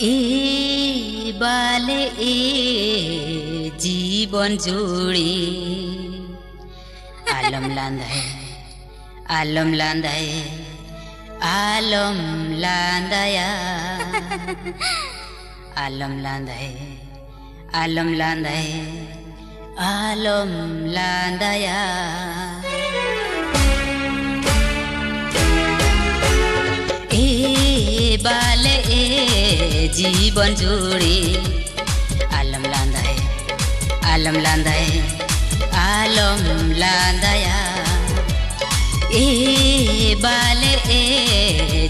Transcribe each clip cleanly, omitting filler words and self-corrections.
ए बाले ए जीवन जोड़ी आलम लांदाए आलम लांदाए आलम लांदाया आलम लांदाए आलम लांदाए आलम लांदाया ए बाले ए जीवन जोड़ी आलम लांदाए आलम लांदाए आलम लांदाया ए बाले ए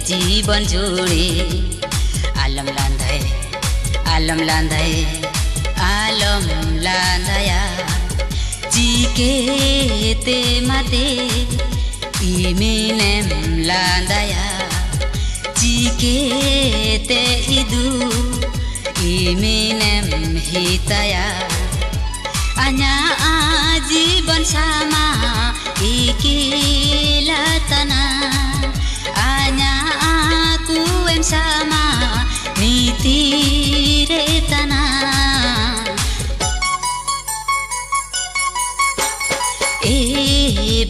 जीवन जोड़ी आलम लांदाए आलम लांदाए आलम लांदाया जी के ते माते इमिनेम लांदाया जी के ते इदु इमिनेम hitaya anya जीवन sama ikilatana anya aku em sama mitiretana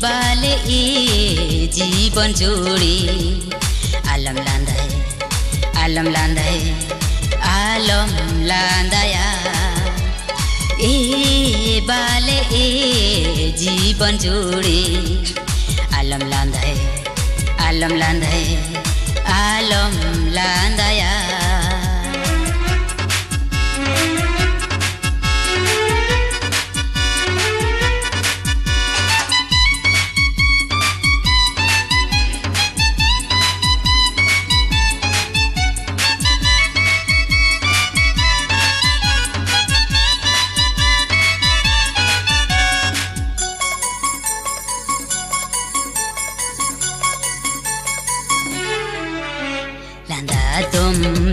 बाले ए जीवन जोड़ी आलम लांदाए आलम लांदाए आलम लांदाया ए बाले ए जीवन जोड़ी आलम लांदाए आलम लांदाए आलम लांदाया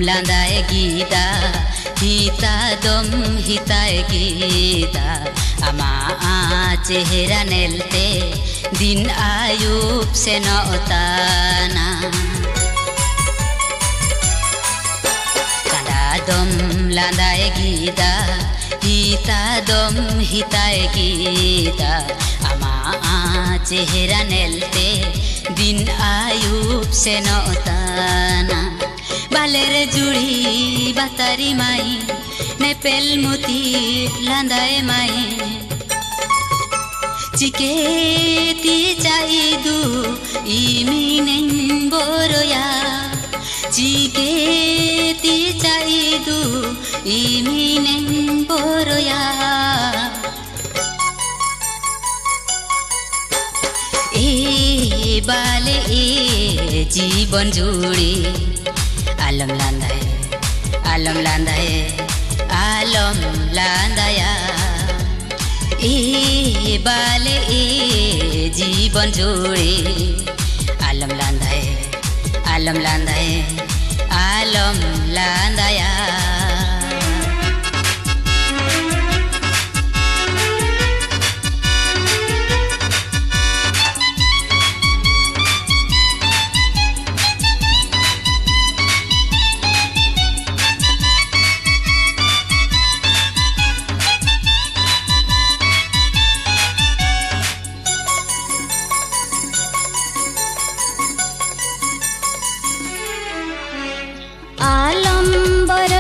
लांदाए गीता हिता दम हिताए गीता आमा चेहरा नेलते दिन आयुब से नौताना कांदा दम लांदाए गीता हिता दम हिताए गीता आमा चेहरा नेलते दिन आयुब से नौताना बालेर जुड़ी बातारी माई नेपेल मुती लांदाए माई चिकेती चाइदु इमिनें बोरोया चिकेती चाइदु इमिनें बोरोया ए बाले ए जीवन जोड़ी आलम लांदाए आलम लांदाए आलम लांदाया ए बाले ए जीवन जोड़ी आलम लांदाए आलम लांदाए आलम लांदाया आलम्बर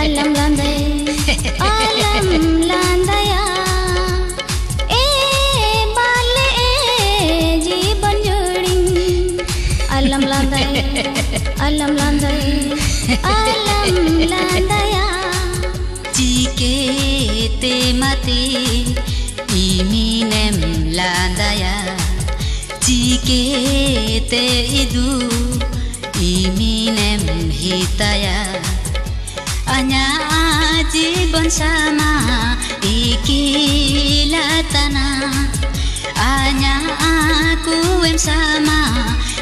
alam landaya e bale e jiban jodi alam landaya jike te mate iminem landaya jike te idu iminem hitaya anya jiban sama ikilatana anya aku em sama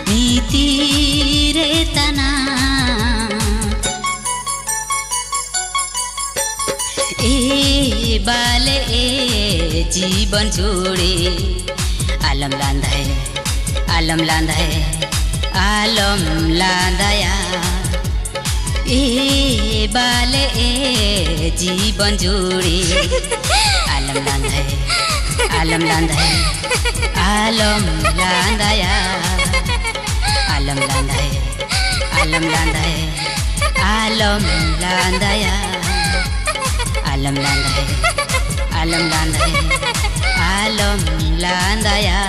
nitiretana e bale e jiban jodi alam landaya e bale e jiban jodi alam landaya alam landaya alam landaya alam landaya alam landaya alam landaya alam landaya alam landaya